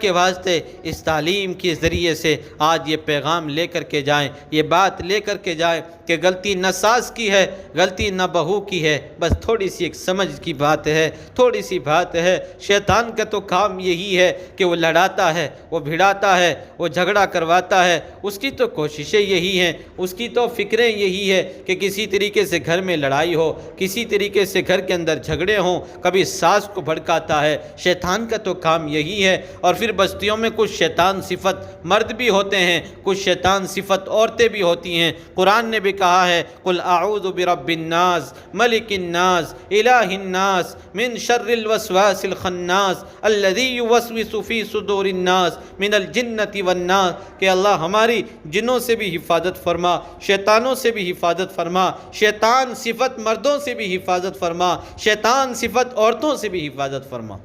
کے واسطے اس تعلیم کے ذریعے سے آج یہ پیغام لے کر کے جائیں، یہ بات لے کر کے جائیں کہ غلطی نہ ساس کی ہے، غلطی نہ بہو کی ہے، بس تھوڑی سی ایک سمجھ کی بات ہے، تھوڑی سی بات ہے۔ شیطان کا تو کام یہی ہے کہ وہ لڑاتا ہے، وہ بھڑاتا ہے، وہ جھگڑا کرواتا ہے، اس کی تو کوششیں یہی ہیں، اس کی تو فکریں یہی ہے کہ کسی طریقے سے گھر میں لڑائی ہو، کسی طریقے سے گھر کے اندر جھگڑے ہوں، کبھی ساس کو بھڑکاتا ہے۔ شیطان کا تو کام یہی ہے۔ اور پھر بستیوں میں کچھ شیطان صفت مرد بھی ہوتے ہیں، کچھ شیطان صفت عورتیں بھی ہوتی ہیں۔ قرآن نے بھی کہا ہے قل اعوذ برب الناس ملک الناس الہ الناس من شر الوسواس الخناس الذی یوسوس فی صدور الناس من الجنۃ والناس، کہ اللہ ہماری جنوں سے بھی حفاظت فرما، شیطانوں سے بھی حفاظت فرما، شیطان صفت مردوں سے بھی حفاظت فرما، شیطان صفت عورتوں سے بھی حفاظت فرما۔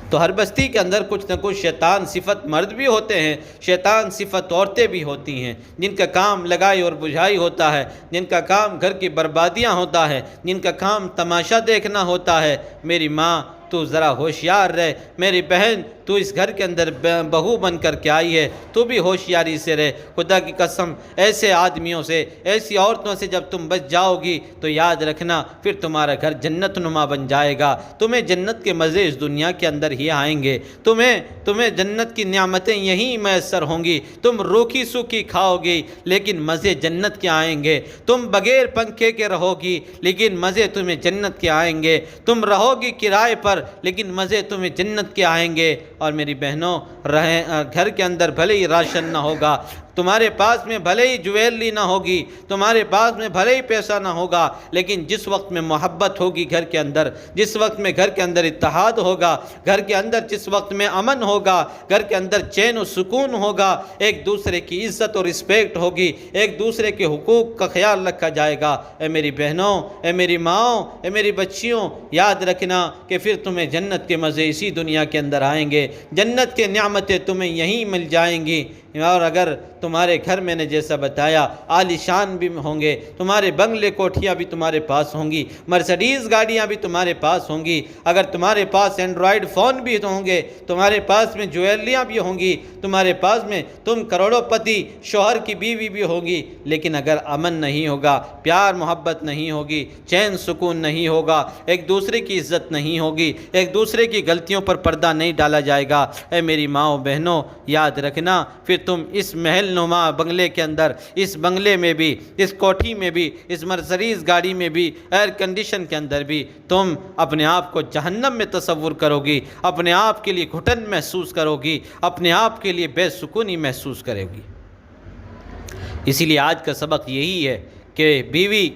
تو ہر بستی کے اندر کچھ نہ کچھ شیطان صفت مرد بھی ہوتے ہیں، شیطان صفت عورتیں بھی ہوتی ہیں، جن کا کام لگائی اور بجھائی ہوتا ہے، جن کا کام گھر کی بربادیاں ہوتا ہے، جن کا کام تماشا دیکھنا ہوتا ہے۔ میری ماں تو ذرا ہوشیار رہ، میری بہن تو اس گھر کے اندر بہو بن کر کے آئی ہے، تو بھی ہوشیاری سے رہ۔ خدا کی قسم ایسے آدمیوں سے، ایسی عورتوں سے جب تم بچ جاؤ گی تو یاد رکھنا پھر تمہارا گھر جنت نما بن جائے گا، تمہیں جنت کے مزے اس دنیا کے اندر ہی آئیں گے، تمہیں جنت کی نعمتیں یہیں میسر ہوں گی، تم روکھی سوکھی کھاؤ گی لیکن مزے جنت کے آئیں گے، تم بغیر پنکھے کے رہو گی لیکن مزے تمہیں جنت کے آئیں گے، تم رہو گی کرائے پر لیکن مزے تمہیں جنت کے آئیں گے۔ اور میری بہنوں، گھر کے اندر بھلے ہی راشن نہ ہوگا، تمہارے پاس میں بھلے ہی جویلری نہ ہوگی، تمہارے پاس میں بھلے ہی پیسہ نہ ہوگا، لیکن جس وقت میں محبت ہوگی گھر کے اندر، جس وقت میں گھر کے اندر اتحاد ہوگا، گھر کے اندر جس وقت میں امن ہوگا، گھر کے اندر چین و سکون ہوگا، ایک دوسرے کی عزت اور رسپیکٹ ہوگی، ایک دوسرے کے حقوق کا خیال رکھا جائے گا۔ اے میری بہنوں، اے میری ماؤں، اے میری بچیوں، یاد رکھنا کہ پھر تمہیں جنت کے مزے اسی دنیا کے اندر آئیں گے، جنت کے نعمتیں تمہیں یہیں مل جائیں گی۔ اور اگر تمہارے گھر میں نے جیسا بتایا عالی شان بھی ہوں گے، تمہارے بنگلے کوٹھیاں بھی تمہارے پاس ہوں گی، مرسڈیز گاڑیاں بھی تمہارے پاس ہوں گی، اگر تمہارے پاس اینڈرائیڈ فون بھی ہوں گے، تمہارے پاس میں جویلریاں بھی ہوں گی، تمہارے پاس میں تم کروڑوں پتی شوہر کی بیوی بھی ہوگی، لیکن اگر امن نہیں ہوگا، پیار محبت نہیں ہوگی، چین سکون نہیں ہوگا، ایک دوسرے کی عزت نہیں ہوگی، ایک دوسرے کی غلطیوں پر پردہ نہیں ڈالا جائے گا، اے میری ماؤں بہنوں یاد رکھنا پھر تم اس محل نما بنگلے کے اندر، اس بنگلے میں بھی، اس کوٹھی میں بھی، اس مرسڈیز گاڑی میں بھی، ایئر کنڈیشن کے اندر بھی تم اپنے آپ کو جہنم میں تصور کرو گی، اپنے آپ کے لیے گھٹن محسوس کرو گی، اپنے آپ کے لیے بے سکونی محسوس کرے گی۔ اسی لیے آج کا سبق یہی ہے کہ بیوی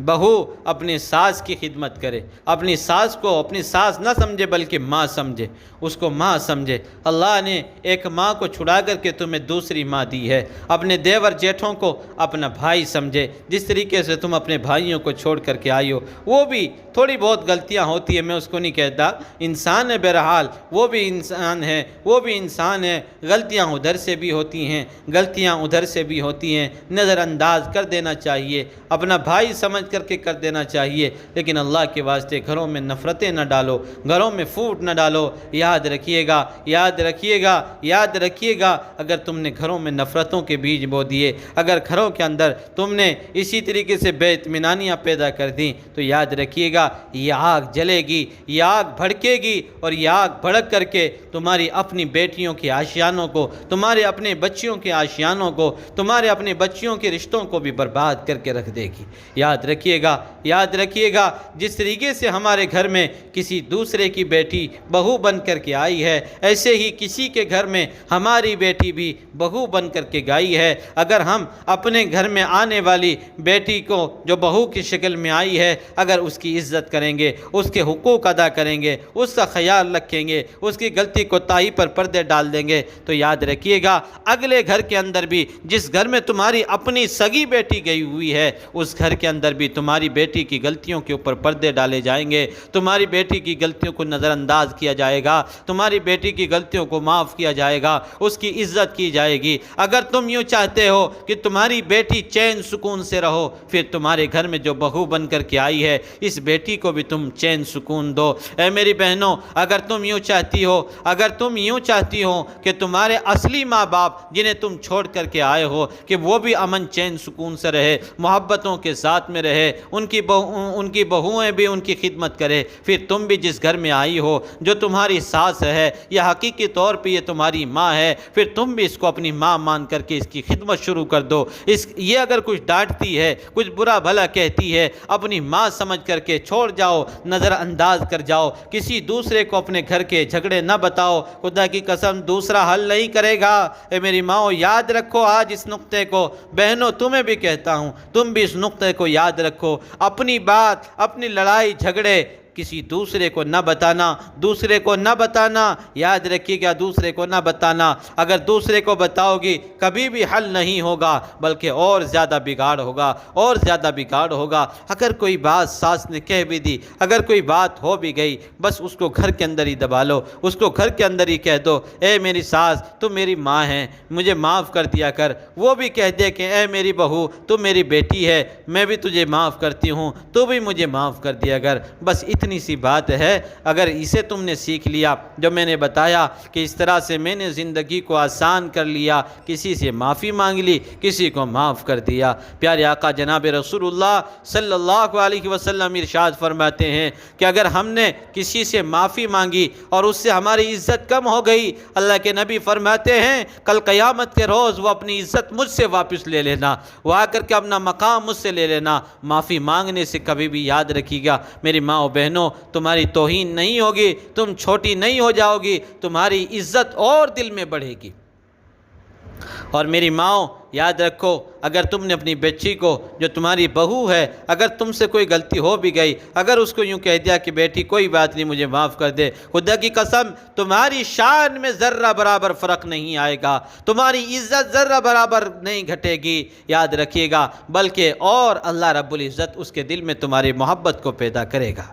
بہو اپنی ساس کی خدمت کرے، اپنی ساس کو اپنی ساس نہ سمجھے بلکہ ماں سمجھے، اس کو ماں سمجھے۔ اللہ نے ایک ماں کو چھڑا کر کے تمہیں دوسری ماں دی ہے، اپنے دیور جیٹھوں کو اپنا بھائی سمجھے، جس طریقے سے تم اپنے بھائیوں کو چھوڑ کر کے آئی ہو، وہ بھی تھوڑی بہت غلطیاں ہوتی ہیں، میں اس کو نہیں کہتا، انسان ہے بہرحال، وہ بھی انسان ہے، وہ بھی انسان ہے، غلطیاں ادھر سے بھی ہوتی ہیں، غلطیاں ادھر سے بھی ہوتی ہیں، نظر انداز کر دینا چاہیے، اپنا بھائی بھائی سمجھ کر کے کر دینا چاہیے، لیکن اللہ کے واسطے گھروں میں نفرتیں نہ ڈالو، گھروں میں پھوٹ نہ ڈالو۔ یاد رکھیے گا، یاد رکھیے گا، یاد رکھیے گا، اگر تم نے گھروں میں نفرتوں کے بیج بو دیے، اگر گھروں کے اندر تم نے اسی طریقے سے بے اطمینانیاں پیدا کر دیں، تو یاد رکھیے گا یہ آگ جلے گی، یہ آگ بھڑکے گی، اور یہ آگ بھڑک کر کے تمہاری اپنی بیٹیوں کے آشیانوں کو، تمہارے اپنے بچیوں کے آشیانوں کو، تمہارے اپنے بچیوں کے رشتوں کو بھی برباد کر کے رکھ دے گی۔ یاد رکھیے گا، یاد رکھیے گا، جس طریقے سے ہمارے گھر میں کسی دوسرے کی بیٹی بہو بن کر کے آئی ہے، ایسے ہی کسی کے گھر میں ہماری بیٹی بھی بہو بن کر کے گئی ہے۔ اگر ہم اپنے گھر میں آنے والی بیٹی کو جو بہو کی شکل میں آئی ہے، اگر اس کی عزت کریں گے، اس کے حقوق ادا کریں گے، اس کا خیال رکھیں گے، اس کی غلطی کوتاہی پر پردے ڈال دیں گے، تو یاد رکھیے گا اگلے گھر کے اندر بھی، جس گھر میں تمہاری اپنی سگی بیٹی گئی ہوئی ہے، اس گھر کے اندر بھی تمہاری بیٹی کی غلطیوں کے اوپر پردے ڈالے جائیں گے، تمہاری بیٹی کی غلطیوں کو نظر انداز کیا جائے گا، تمہاری بیٹی کی غلطیوں کو معاف کیا جائے گا، اس کی عزت کی جائے گی۔ اگر تم یوں چاہتے ہو کہ تمہاری بیٹی چین سکون سے رہو، پھر تمہارے گھر میں جو بہو بن کر کے آئی ہے، اس بیٹی کو بھی تم چین سکون دو۔ اے میری بہنوں، اگر تم یوں چاہتی ہو، اگر تم یوں چاہتی ہو کہ تمہارے اصلی ماں باپ جنہیں تم چھوڑ کر کے آئے ہو، کہ وہ بھی امن چین سکون سے رہے، محبتوں کے ساتھ میں رہے، ان کی بہویں بھی ان کی خدمت کرے، پھر تم بھی جس گھر میں آئی ہو، جو تمہاری ساس ہے یا حقیقی طور پہ یہ تمہاری ماں ہے، پھر تم بھی اس کو اپنی ماں مان کر کے اس کی خدمت شروع کر دو۔ یہ اگر کچھ ڈانٹتی ہے، کچھ برا بھلا کہتی ہے، اپنی ماں سمجھ کر کے چھوڑ جاؤ، نظر انداز کر جاؤ، کسی دوسرے کو اپنے گھر کے جھگڑے نہ بتاؤ، خدا کی قسم دوسرا حل نہیں کرے گا۔ اے میری ماؤں، یاد رکھو آج اس نقطے کو، بہنوں تمہیں بھی کہتا ہوں، تم بھی اس نقطے کو یاد رکھو، اپنی بات، اپنی لڑائی جھگڑے کسی دوسرے کو نہ بتانا، دوسرے کو نہ بتانا، یاد رکھیے گا دوسرے کو نہ بتانا۔ اگر دوسرے کو بتاؤ گی کبھی بھی حل نہیں ہوگا، بلکہ اور زیادہ بگاڑ ہوگا، اور زیادہ بگاڑ ہوگا۔ اگر کوئی بات ساس نے کہہ بھی دی، اگر کوئی بات ہو بھی گئی، بس اس کو گھر کے اندر ہی دبا لو، اس کو گھر کے اندر ہی کہہ دو، اے میری ساس تو میری ماں ہے، مجھے معاف کر دیا کر۔ وہ بھی کہہ دے کہ اے میری بہو تو میری بیٹی ہے، میں بھی تجھے معاف کرتی ہوں، تو بھی مجھے معاف کر دیا کر۔ بس اتنی سی بات ہے، اگر اسے تم نے سیکھ لیا، جو میں نے بتایا کہ اس طرح سے میں نے زندگی کو آسان کر لیا، کسی سے معافی مانگ لی، کسی کو معاف کر دیا۔ پیارے آقا جناب رسول اللہ صلی اللہ علیہ وسلم ارشاد فرماتے ہیں کہ اگر ہم نے کسی سے معافی مانگی اور اس سے ہماری عزت کم ہو گئی، اللہ کے نبی فرماتے ہیں کل قیامت کے روز وہ اپنی عزت مجھ سے واپس لے لینا، وہ آ کر کے اپنا مقام مجھ سے لے لینا۔ معافی مانگنے سے کبھی بھی یاد رکھیے گا میری ماں و بہنوں، تمہاری توہین نہیں ہوگی، تم چھوٹی نہیں ہو جاؤ گی، تمہاری عزت اور دل میں بڑھے گی۔ اور میری ماں یاد رکھو، اگر تم نے اپنی بچی کو جو تمہاری بہو ہے، اگر تم سے کوئی غلطی ہو بھی گئی، اگر اس کو یوں کہہ دیا کہ بیٹی کوئی بات نہیں مجھے معاف کر دے، خدا کی قسم تمہاری شان میں ذرہ برابر فرق نہیں آئے گا، تمہاری عزت ذرہ برابر نہیں گھٹے گی، یاد رکھیے گا، بلکہ اور اللہ رب العزت اس کے دل میں تمہاری محبت کو پیدا کرے گا۔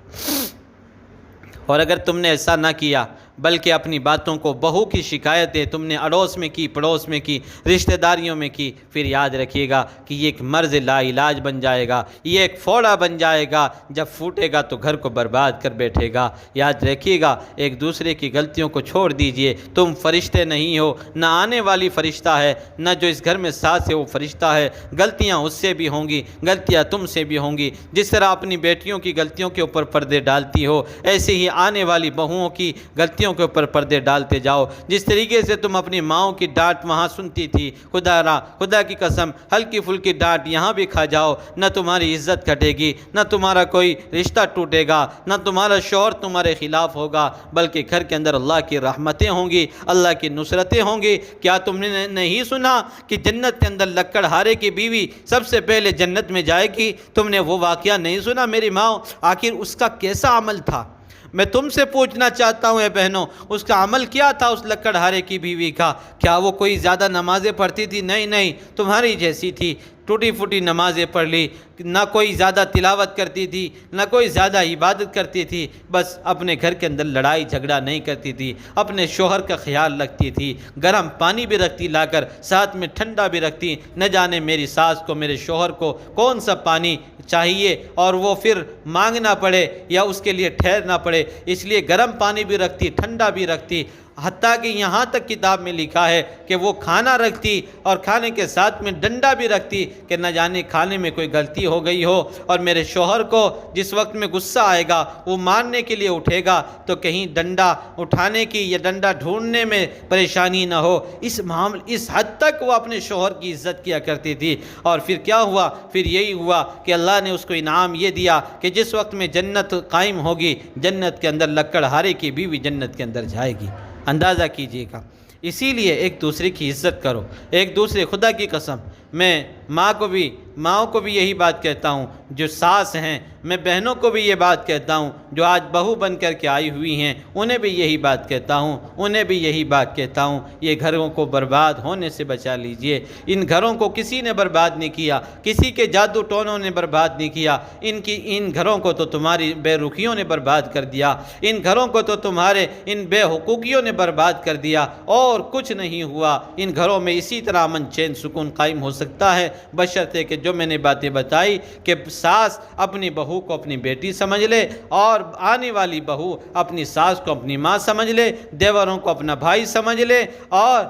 اور اگر تم نے ایسا نہ کیا بلکہ اپنی باتوں کو، بہو کی شکایتیں تم نے اڑوس میں کی، پڑوس میں کی، رشتہ داریوں میں کی، پھر یاد رکھیے گا کہ یہ ایک مرض لا علاج بن جائے گا، یہ ایک فوڑا بن جائے گا، جب پھوٹے گا تو گھر کو برباد کر بیٹھے گا۔ یاد رکھیے گا ایک دوسرے کی غلطیوں کو چھوڑ دیجئے، تم فرشتے نہیں ہو، نہ آنے والی فرشتہ ہے، نہ جو اس گھر میں ساس ہے وہ فرشتہ ہے، غلطیاں اس سے بھی ہوں گی، غلطیاں تم سے بھی ہوں گی۔ جس طرح اپنی بیٹیوں کی غلطیوں کے اوپر پردے ڈالتی ہو، ایسے ہی آنے والی بہوؤں کی غلطیوں کے اوپر پردے ڈالتے جاؤ۔ جس طریقے سے تم اپنی ماؤں کی ڈانٹ وہاں سنتی تھی، خدا کی قسم ہلکی پھلکی ڈانٹ یہاں بھی کھا جاؤ، نہ تمہاری عزت گھٹے گی، نہ تمہارا کوئی رشتہ ٹوٹے گا، نہ تمہارا شوہر تمہارے خلاف ہوگا، بلکہ گھر کے اندر اللہ کی رحمتیں ہوں گی، اللہ کی نصرتیں ہوں گی۔ کیا تم نے نہیں سنا کہ جنت کے اندر لکڑہارے کی بیوی سب سے پہلے جنت میں جائے گی؟ تم نے وہ واقعہ نہیں سنا میری ماں؟ آخر اس کا کیسا عمل تھا؟ میں تم سے پوچھنا چاہتا ہوں اے بہنوں، اس کا عمل کیا تھا اس لکڑہارے کی بیوی کا؟ کیا وہ کوئی زیادہ نمازیں پڑھتی تھی؟ نہیں، تمہاری جیسی تھی، ٹوٹی پھوٹی نمازیں پڑھ لی، نہ کوئی زیادہ تلاوت کرتی تھی، نہ کوئی زیادہ عبادت کرتی تھی، بس اپنے گھر کے اندر لڑائی جھگڑا نہیں کرتی تھی، اپنے شوہر کا خیال رکھتی تھی، گرم پانی بھی رکھتی لا کر، ساتھ میں ٹھنڈا بھی رکھتی، نہ جانے میری ساس کو میرے شوہر کو کون سا پانی چاہیے اور وہ پھر مانگنا پڑے یا اس کے لیے ٹھہرنا پڑے، اس لیے گرم پانی بھی رکھتی، ٹھنڈا بھی رکھتی، حتیٰ کہ یہاں تک کتاب میں لکھا ہے کہ وہ کھانا رکھتی اور کھانے کے ساتھ میں ڈنڈا بھی رکھتی کہ نہ جانے کھانے میں کوئی غلطی ہو گئی ہو اور میرے شوہر کو جس وقت میں غصہ آئے گا وہ مارنے کے لیے اٹھے گا تو کہیں ڈنڈا اٹھانے کی یا ڈنڈا ڈھونڈنے میں پریشانی نہ ہو۔ اس حد تک وہ اپنے شوہر کی عزت کیا کرتی تھی۔ اور پھر کیا ہوا؟ پھر یہی ہوا کہ اللہ نے اس کو انعام یہ دیا کہ جس وقت میں جنت قائم ہوگی، جنت کے اندر لکڑہارے کی بیوی جنت کے اندر جائے گی۔ اندازہ کیجئے گا۔ اسی لیے ایک دوسرے کی عزت کرو، ایک دوسرے، خدا کی قسم میں ماؤں کو بھی یہی بات کہتا ہوں جو ساس ہیں، میں بہنوں کو بھی یہ بات کہتا ہوں جو آج بہو بن کر کے آئی ہوئی ہیں، انہیں بھی یہی بات کہتا ہوں، یہ گھروں کو برباد ہونے سے بچا لیجئے۔ ان گھروں کو کسی نے برباد نہیں کیا، کسی کے جادو ٹونوں نے برباد نہیں کیا، ان گھروں کو تو تمہاری بے رخیوں نے برباد کر دیا، ان گھروں کو تو تمہارے ان بے حقوقیوں نے برباد کر دیا، اور کچھ نہیں ہوا۔ ان گھروں میں اسی طرح امن چین سکون قائم ہو سکتا ہے، بشرطے کہ جو میں نے باتیں بتائی کہ ساس اپنی بہو کو اپنی بیٹی سمجھ لے اور آنے والی بہو اپنی ساس کو اپنی ماں سمجھ لے، دیوروں کو اپنا بھائی سمجھ لے اور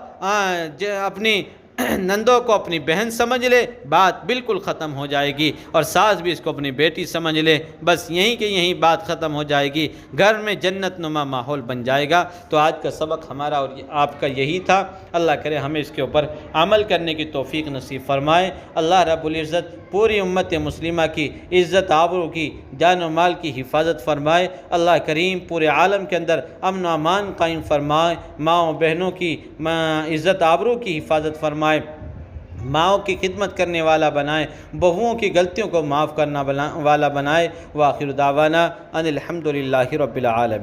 اپنی نندوں کو اپنی بہن سمجھ لے، بات بالکل ختم ہو جائے گی، اور ساس بھی اس کو اپنی بیٹی سمجھ لے، بس یہیں کہ یہیں بات ختم ہو جائے گی، گھر میں جنت نما ماحول بن جائے گا۔ تو آج کا سبق ہمارا اور آپ کا یہی تھا۔ اللہ کرے ہمیں اس کے اوپر عمل کرنے کی توفیق نصیب فرمائے۔ اللہ رب العزت پوری امت مسلمہ کی عزت آبرو کی، جان و مال کی حفاظت فرمائے۔ اللہ کریم پورے عالم کے اندر امن و امان قائم فرمائے، ماؤں بہنوں کی عزت آبرو کی حفاظت فرمائے، ماؤں کی خدمت کرنے والا بنائے، بہوؤں کی غلطیوں کو معاف کرنا والا بنائے۔ وآخر دعوانا ان الحمدللہ رب العالمین۔